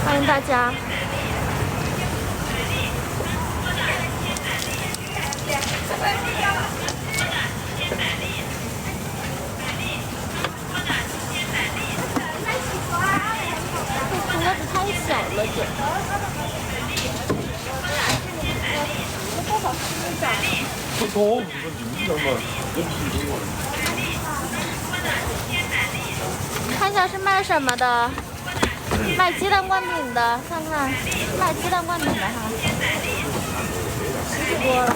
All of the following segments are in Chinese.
欢迎大家。这盒子太小了点。不多，你说你们嘛，看一下是卖什么的，卖鸡蛋灌饼的，看看，卖鸡蛋灌饼的哈，10多了。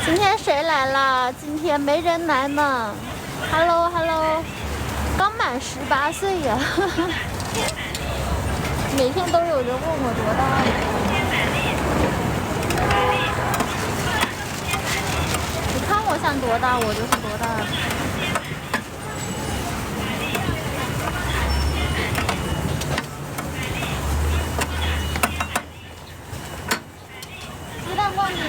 今天谁来了？今天没人来呢。Hello Hello， 刚满18岁呀。每天都有人问我多大了。你看我像多大，我就是多大。鸡蛋灌饼。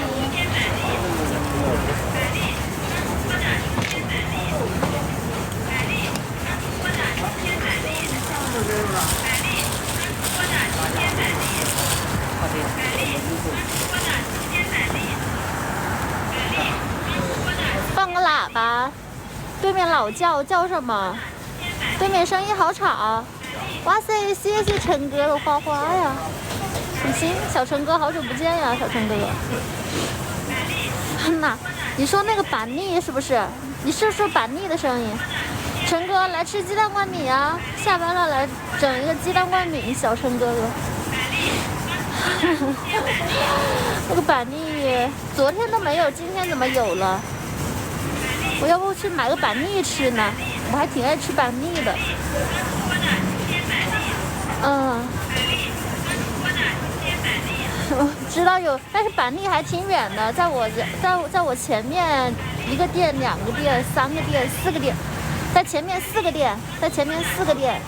放个喇叭，对面老叫什么？对面声音好吵。哇塞，谢谢陈哥的花花呀！行，小陈哥好久不见呀，小陈哥。那你说那个板栗是不是？你是说板栗的声音？陈哥来吃鸡蛋灌饼啊！下班了来整一个鸡蛋灌饼，小陈哥哥。那个板栗昨天都没有，今天怎么有了？我要不去买个板栗吃呢？我还挺爱吃板栗的。我知道有，但是板栗还挺远的，在我前面1个店、2个店、3个店、4个店，在前面4个店，在前面4个店。